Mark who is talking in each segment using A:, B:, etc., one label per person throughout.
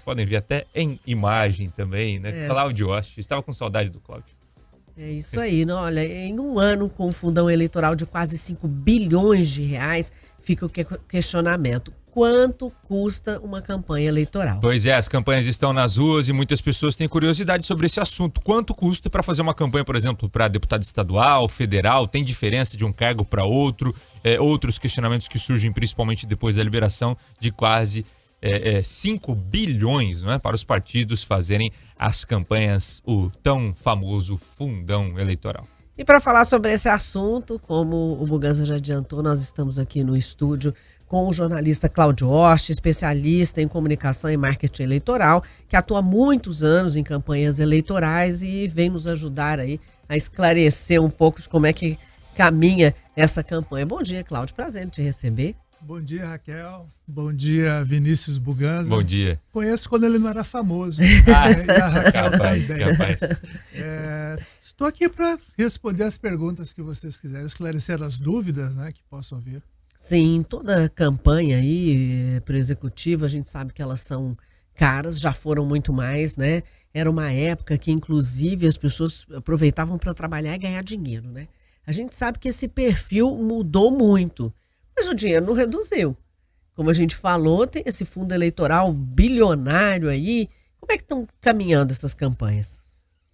A: podem ver até em imagem também, né? Cláudio Oste, estava com saudade do Cláudio.
B: É isso aí, né? Olha, em um ano com um fundão eleitoral de quase 5 bilhões de reais, fica o questionamento. Quanto custa uma campanha eleitoral?
A: Pois é, as campanhas estão nas ruas e muitas pessoas têm curiosidade sobre esse assunto. Quanto custa para fazer uma campanha, por exemplo, para deputado estadual, federal? Tem diferença de um cargo para outro? Outros questionamentos que surgem principalmente depois da liberação de quase 5 bilhões, não é, para os partidos fazerem as campanhas, o tão famoso fundão eleitoral.
B: E para falar sobre esse assunto, como o Buganza já adiantou, nós estamos aqui no estúdio com o jornalista Cláudio Oste, especialista em comunicação e marketing eleitoral, que atua há muitos anos em campanhas eleitorais e vem nos ajudar aí a esclarecer um pouco de como é que caminha essa campanha. Bom dia, Cláudio, prazer em te receber.
C: Bom dia, Raquel. Bom dia, Vinícius Buganza.
A: Bom dia.
C: Conheço quando ele não era famoso.
A: E a Raquel capaz.
C: Estou aqui para responder as perguntas que vocês quiserem, esclarecer as dúvidas, né, que possam vir.
B: Sim, toda campanha aí para o executivo, a gente sabe que elas são caras, já foram muito mais, né? Era uma época que, inclusive, as pessoas aproveitavam para trabalhar e ganhar dinheiro, né? A gente sabe que esse perfil mudou muito, mas o dinheiro não reduziu. Como a gente falou, tem esse fundo eleitoral bilionário aí. Como é que estão caminhando essas campanhas?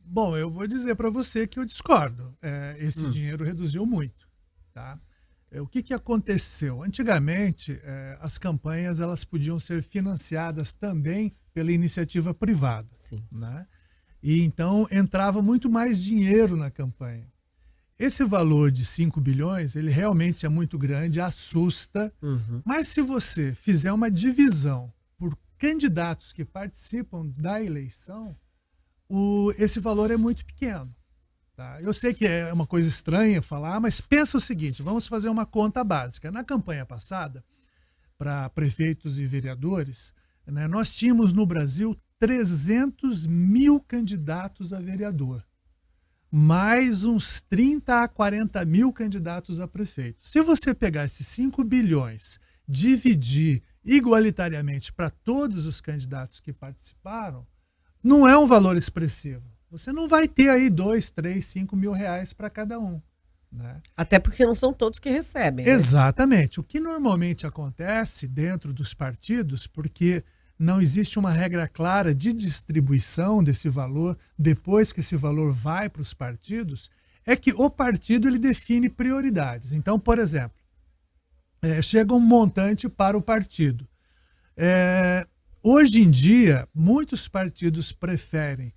C: Bom, eu vou dizer para você que eu discordo. Esse dinheiro reduziu muito, tá? O que aconteceu? Antigamente, as campanhas elas podiam ser financiadas também pela iniciativa privada.
B: Sim.
C: Né? E então entrava muito mais dinheiro na campanha. Esse valor de 5 bilhões, ele realmente é muito grande, assusta. Mas se você fizer uma divisão por candidatos que participam da eleição, esse valor é muito pequeno. Tá? Eu sei que é uma coisa estranha falar, mas pensa o seguinte, vamos fazer uma conta básica. Na campanha passada, para prefeitos e vereadores, né, nós tínhamos no Brasil 300 mil candidatos a vereador, mais uns 30 a 40 mil candidatos a prefeito. Se você pegar esses 5 bilhões, dividir igualitariamente para todos os candidatos que participaram, não é um valor expressivo. Você não vai ter aí 2, 3, 5 mil reais para cada um. Né?
B: Até porque não são todos que recebem. Né?
C: Exatamente. O que normalmente acontece dentro dos partidos, porque não existe uma regra clara de distribuição desse valor depois que esse valor vai para os partidos, é que o partido ele define prioridades. Então, por exemplo, chega um montante para o partido. Hoje em dia, muitos partidos preferem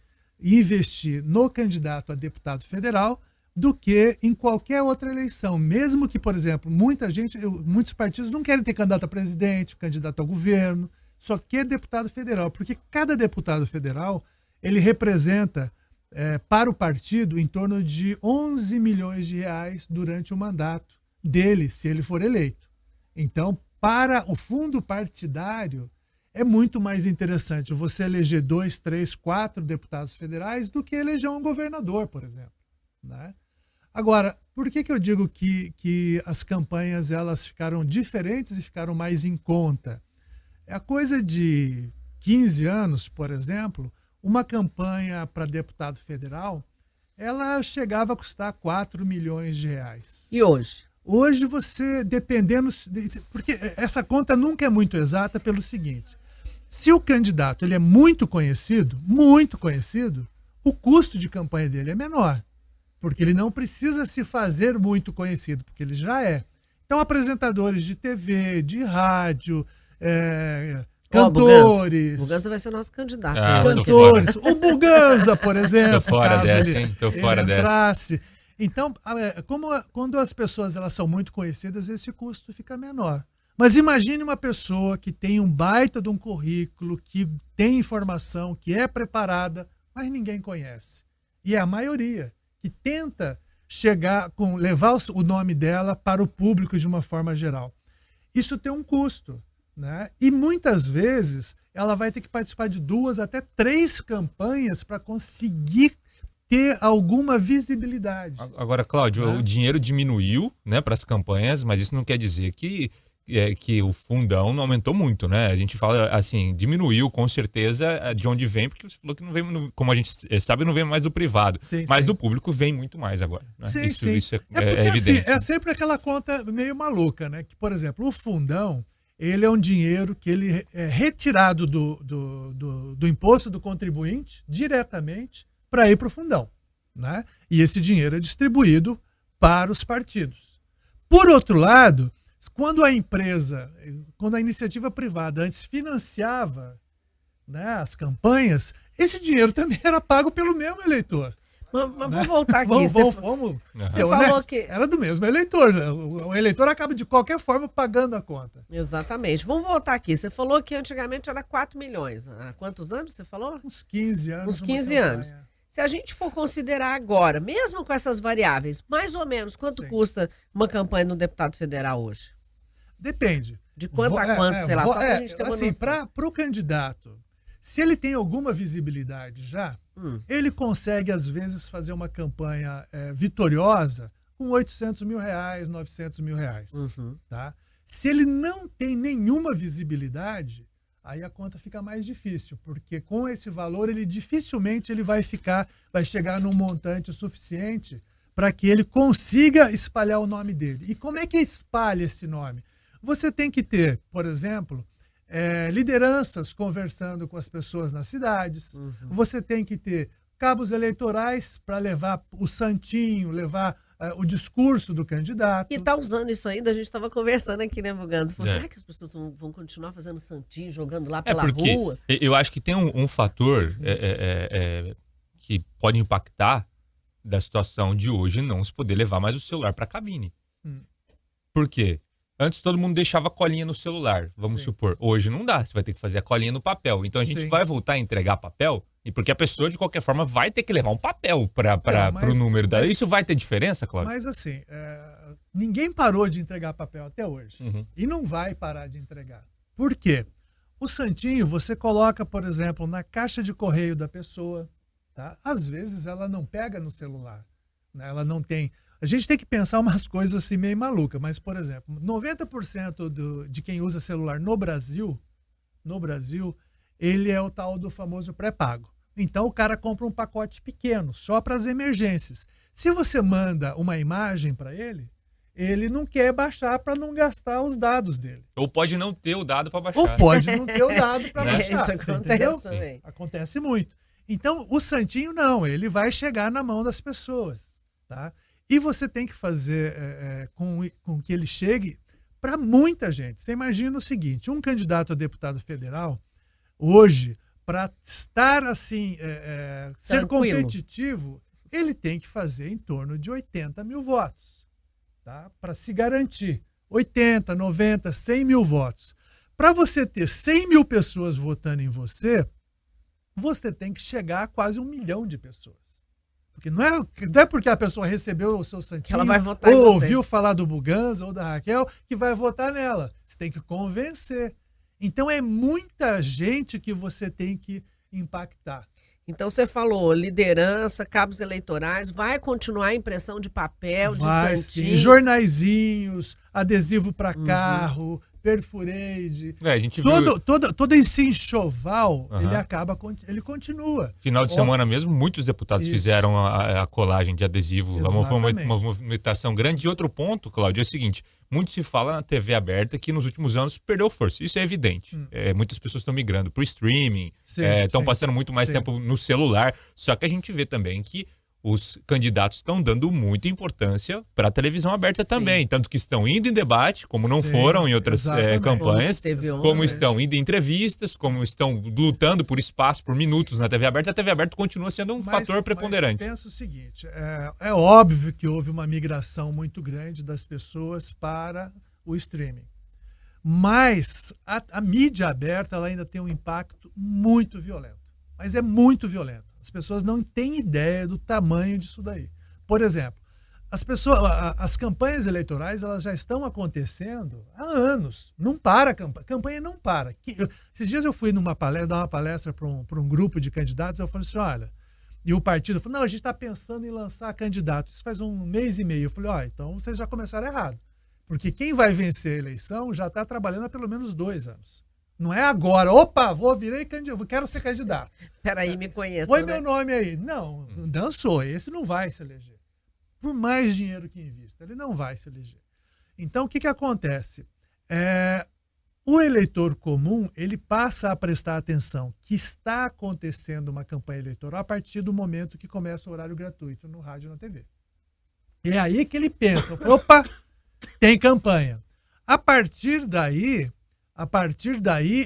C: investir no candidato a deputado federal do que em qualquer outra eleição. Mesmo que, por exemplo, muitos partidos não querem ter candidato a presidente, candidato a governo, só quer deputado federal, porque cada deputado federal ele representa para o partido em torno de 11 milhões de reais durante o mandato dele, se ele for eleito. Então, para o fundo partidário, é muito mais interessante você eleger 2, 3, 4 deputados federais do que eleger um governador, por exemplo. Né? Agora, por que eu digo que as campanhas elas ficaram diferentes e ficaram mais em conta? É a coisa de 15 anos, por exemplo, uma campanha para deputado federal, ela chegava a custar 4 milhões de reais.
B: E hoje?
C: Hoje você, dependendo... Porque essa conta nunca é muito exata pelo seguinte... Se o candidato ele é muito conhecido, o custo de campanha dele é menor, porque ele não precisa se fazer muito conhecido, porque ele já é. Então, apresentadores de TV, de rádio, cantores...
B: Buganza vai ser nosso candidato.
C: Cantores. O Buganza, por exemplo.
A: Tô fora dessa, hein? Tô fora dessa.
C: Então, quando as pessoas elas são muito conhecidas, esse custo fica menor. Mas imagine uma pessoa que tem um baita de um currículo, que tem informação, que é preparada, mas ninguém conhece. E é a maioria que tenta levar o nome dela para o público de uma forma geral. Isso tem um custo, né? E muitas vezes ela vai ter que participar de 2 até 3 campanhas para conseguir ter alguma visibilidade.
A: Agora, Cláudio, o dinheiro diminuiu, né, para as campanhas, mas isso não quer dizer que que o fundão não aumentou muito, né? A gente fala assim, diminuiu com certeza de onde vem, porque você falou que não vem, como a gente sabe, não vem mais do privado.
C: Sim,
A: mas
C: sim.
A: do público vem muito mais agora. Né?
C: Sim,
A: Isso
C: porque,
A: é evidente.
C: assim, é sempre aquela conta meio maluca, né? Que, por exemplo, o fundão, ele é um dinheiro que ele é retirado do imposto do contribuinte diretamente para ir para o fundão, né? E esse dinheiro é distribuído para os partidos. Por outro lado, quando a iniciativa privada antes financiava, né, as campanhas, esse dinheiro também era pago pelo mesmo eleitor.
B: Mas
C: Né?
B: vamos voltar aqui.
C: Vamos
B: Você
C: ser
B: falou
C: honestos.
B: que...
C: Era do mesmo eleitor. O eleitor acaba de qualquer forma pagando a conta.
B: Exatamente. Vamos voltar aqui. Você falou que antigamente era 4 milhões. Há quantos anos você falou?
C: Uns 15 anos.
B: Uns 15 anos. Se a gente for considerar agora, mesmo com essas variáveis, mais ou menos quanto
C: Sim.
B: custa uma campanha no deputado federal hoje?
C: Depende.
B: De quanto a quanto, sei lá, só pra gente ter uma
C: assim,
B: noção.
C: para o candidato, se ele tem alguma visibilidade já, ele consegue, às vezes, fazer uma campanha vitoriosa com 800 mil reais, 900 mil reais. Tá? Se ele não tem nenhuma visibilidade, aí a conta fica mais difícil, porque com esse valor ele dificilmente ele vai chegar num montante suficiente para que ele consiga espalhar o nome dele. E como é que espalha esse nome? Você tem que ter, por exemplo, lideranças conversando com as pessoas nas cidades. Você tem que ter cabos eleitorais para levar o santinho, levar o discurso do candidato.
B: E tá usando isso ainda, a gente estava conversando aqui, né, Bugando? Será que as pessoas vão continuar fazendo santinho, jogando lá pela rua?
A: Eu acho que tem um fator que pode impactar da situação de hoje não se poder levar mais o celular para a cabine. Por quê? Antes todo mundo deixava a colinha no celular, vamos supor. Hoje não dá, você vai ter que fazer a colinha no papel. Então a gente vai voltar a entregar papel, e porque a pessoa, de qualquer forma, vai ter que levar um papel para o número da... Isso vai ter diferença, Cláudio?
C: Mas assim, ninguém parou de entregar papel até hoje. E não vai parar de entregar. Por quê? O santinho você coloca, por exemplo, na caixa de correio da pessoa. Tá? Às vezes ela não pega no celular. Né? Ela não tem... A gente tem que pensar umas coisas assim meio malucas, mas, por exemplo, 90% de quem usa celular no Brasil, ele é o tal do famoso pré-pago. Então o cara compra um pacote pequeno, só para as emergências. Se você manda uma imagem para ele não quer baixar para não gastar os dados dele.
A: Ou pode não ter o dado para baixar.
C: Ou pode não ter o dado para baixar.
B: Isso acontece também.
C: Acontece muito. Então o santinho não, ele vai chegar na mão das pessoas, tá? E você tem que fazer com que ele chegue para muita gente. Você imagina o seguinte, um candidato a deputado federal, hoje, para estar assim, ser competitivo, ele tem que fazer em torno de 80 mil votos, tá? Para se garantir. 80, 90, 100 mil votos. Para você ter 100 mil pessoas votando em você, você tem que chegar a quase 1 milhão de pessoas. Porque não é porque a pessoa recebeu o seu santinho,
B: ela vai votar
C: ou
B: em você.
C: ouviu falar do Buganza ou da Raquel, que vai votar nela. Você tem que convencer. Então é muita gente que você tem que impactar.
B: Então você falou liderança, cabos eleitorais, vai continuar a impressão de papel, de santinho?
C: Sim. Jornaizinhos, adesivo para carro, Perfureide.
A: A gente viu...
C: todo esse enxoval, ele continua.
A: Final de semana mesmo, muitos deputados fizeram a colagem de adesivo. Foi uma movimentação grande. E outro ponto, Cláudio, é o seguinte: muito se fala na TV aberta que nos últimos anos perdeu força. Isso é evidente. Muitas pessoas estão migrando para o streaming, estão passando muito mais tempo no celular. Só que a gente vê também que os candidatos estão dando muita importância para a televisão aberta também. Tanto que estão indo em debate, como não foram em outras campanhas, como estão indo em entrevistas, como estão lutando por espaço, por minutos na TV aberta. A TV aberta continua sendo um fator preponderante.
C: Mas pensa o seguinte, é óbvio que houve uma migração muito grande das pessoas para o streaming. Mas a mídia aberta ela ainda tem um impacto muito violento. Mas é muito violento. As pessoas não têm ideia do tamanho disso daí. Por exemplo, as campanhas eleitorais elas já estão acontecendo há anos. Não para a campanha. A campanha não para. Esses dias eu fui dar uma palestra para um grupo de candidatos. Eu falei assim, olha, e o partido falou, não, a gente está pensando em lançar candidato. Isso faz 1 mês e meio. Eu falei, então vocês já começaram errado. Porque quem vai vencer a eleição já está trabalhando há pelo menos 2 anos. Não é agora, opa, virei candidato, quero ser candidato.
B: Peraí, me conheça,
C: Põe
B: né?
C: meu nome aí. Não, dançou, esse não vai se eleger. Por mais dinheiro que invista, ele não vai se eleger. Então, o que acontece? O eleitor comum, ele passa a prestar atenção que está acontecendo uma campanha eleitoral a partir do momento que começa o horário gratuito no rádio e na TV. E é aí que ele pensa, opa, tem campanha. A partir daí,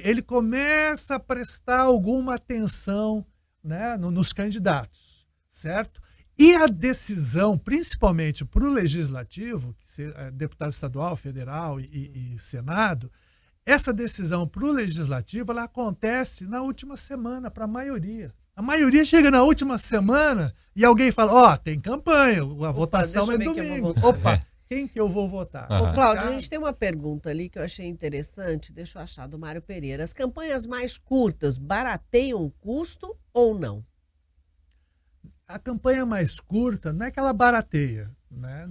C: ele começa a prestar alguma atenção, né, nos candidatos, certo? E a decisão, principalmente para o legislativo, deputado estadual, federal e Senado, essa decisão para o legislativo, ela acontece na última semana para a maioria. A maioria chega na última semana e alguém fala, tem campanha, a votação é domingo. Opa, quem que eu vou votar?
B: Ô, Cláudio, a gente tem uma pergunta ali que eu achei interessante, deixa eu achar, do Mário Pereira. As campanhas mais curtas barateiam o custo ou não?
C: A campanha mais curta não é que ela barateia, né?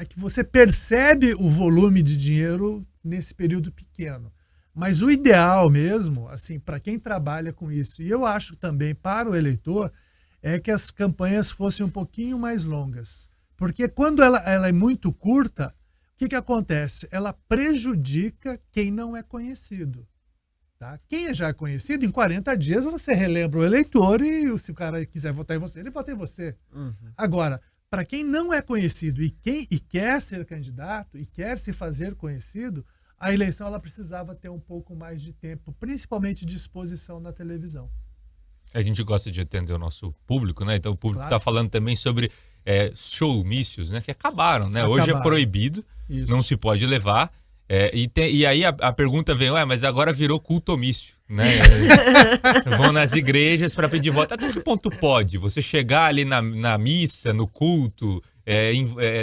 C: É que você percebe o volume de dinheiro nesse período pequeno. Mas o ideal mesmo, assim, para quem trabalha com isso, e eu acho também para o eleitor, é que as campanhas fossem um pouquinho mais longas. Porque quando ela é muito curta, o que acontece? Ela prejudica quem não é conhecido. Tá? Quem já é conhecido, em 40 dias você relembra o eleitor e se o cara quiser votar em você, ele vota em você. Uhum. Agora, para quem não é conhecido e quer ser candidato e quer se fazer conhecido, a eleição ela precisava ter um pouco mais de tempo, principalmente de exposição na televisão.
A: A gente gosta de atender o nosso público, né? Então o público está falando também sobre showmícios, né? Que acabaram, né? Hoje é proibido, não se pode levar. E aí a pergunta vem, mas agora virou cultomício, né? Vão nas igrejas para pedir voto. Até que ponto pode? Você chegar ali na missa, no culto,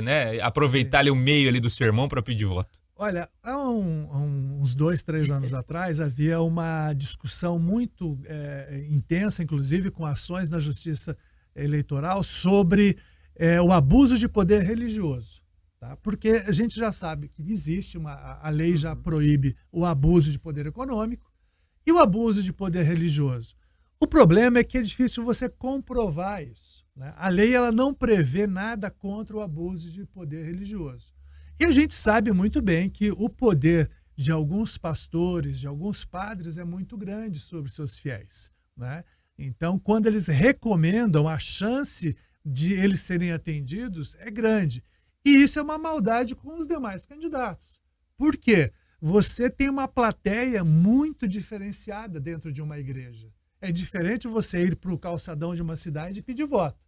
A: né? Aproveitar ali o meio ali do sermão para pedir voto?
C: Olha, há uns 2, 3 anos atrás havia uma discussão muito intensa, inclusive com ações na Justiça Eleitoral, sobre o abuso de poder religioso. Tá? Porque a gente já sabe que existe, a lei já proíbe o abuso de poder econômico e o abuso de poder religioso. O problema é que é difícil você comprovar isso. Né? A lei ela não prevê nada contra o abuso de poder religioso. E a gente sabe muito bem que o poder de alguns pastores, de alguns padres, é muito grande sobre seus fiéis. Né? Então, quando eles recomendam, a chance de eles serem atendidos é grande. E isso é uma maldade com os demais candidatos. Por quê? Você tem uma plateia muito diferenciada dentro de uma igreja. É diferente você ir para o calçadão de uma cidade e pedir voto.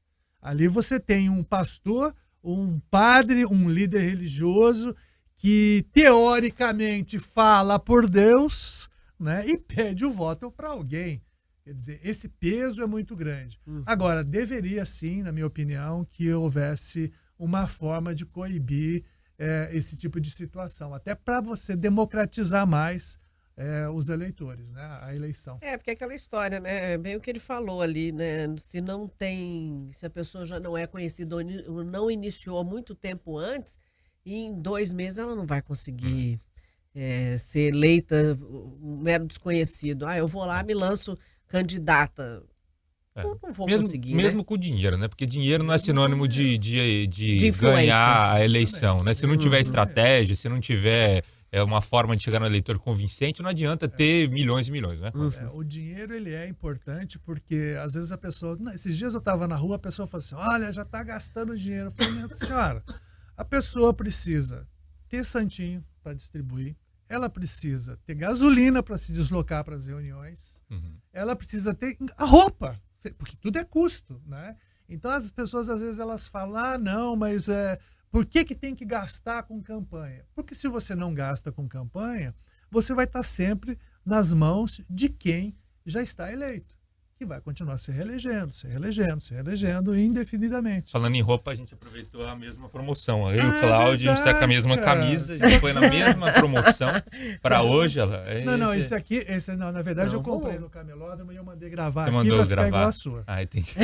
C: Ali você tem um pastor, um padre, um líder religioso que teoricamente fala por Deus, né, e pede o voto para alguém. Quer dizer, esse peso é muito grande. Agora, deveria sim, na minha opinião, que houvesse uma forma de coibir esse tipo de situação, até para você democratizar mais os eleitores, né, a eleição.
B: Porque é aquela história, né, bem o que ele falou ali, né, se a pessoa já não é conhecida ou não iniciou há muito tempo antes, e em 2 meses ela não vai conseguir ser eleita, um mero desconhecido. Eu vou lá, me lanço candidata. Não vou conseguir,
A: mesmo
B: né?
A: Com dinheiro, né? Porque dinheiro não é sinônimo de ganhar a eleição, né? Se não tiver estratégia, se não tiver uma forma de chegar no eleitor convincente, não adianta ter milhões e milhões, né?
C: O dinheiro ele é importante porque às vezes a pessoa... Esses dias eu estava na rua, a pessoa fala assim, olha, já está gastando dinheiro. Eu falei, minha senhora, a pessoa precisa ter santinho para distribuir, ela precisa ter gasolina para se deslocar para as reuniões, ela precisa ter a roupa, porque tudo é custo, né? Então as pessoas às vezes elas falam, não, mas por que tem que gastar com campanha? Porque se você não gasta com campanha, você vai estar sempre nas mãos de quem já está eleito, que vai continuar se reelegendo indefinidamente.
A: Falando em roupa, a gente aproveitou a mesma promoção. Eu e o Cláudio, a gente está com a mesma camisa, a gente foi na mesma promoção para hoje.
C: Não, esse na verdade eu comprei no camelódromo e eu mandei gravar.
A: Você mandou
C: ficar igual a sua.
A: Entendi.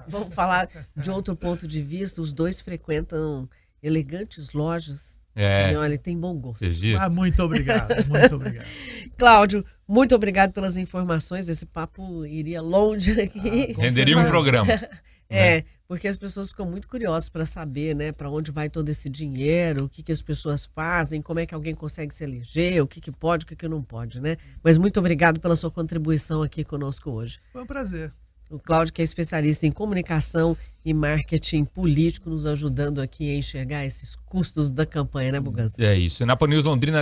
B: Vamos falar de outro ponto de vista, os dois frequentam elegantes lojas
A: É.
B: E olha, ele tem bom gosto.
C: Muito obrigado, muito obrigado.
B: Cláudio, muito obrigado pelas informações. Esse papo iria longe aqui.
A: Renderia um programa.
B: Porque as pessoas ficam muito curiosas para saber, né, para onde vai todo esse dinheiro, o que as pessoas fazem, como é que alguém consegue se eleger, o que pode, o que não pode, né? Mas muito obrigado pela sua contribuição aqui conosco hoje.
C: Foi um prazer.
B: O Cláudio, que é especialista em comunicação e marketing político, nos ajudando aqui a enxergar esses custos da campanha, né, Buganza?
A: É isso. Na Pan News Londrina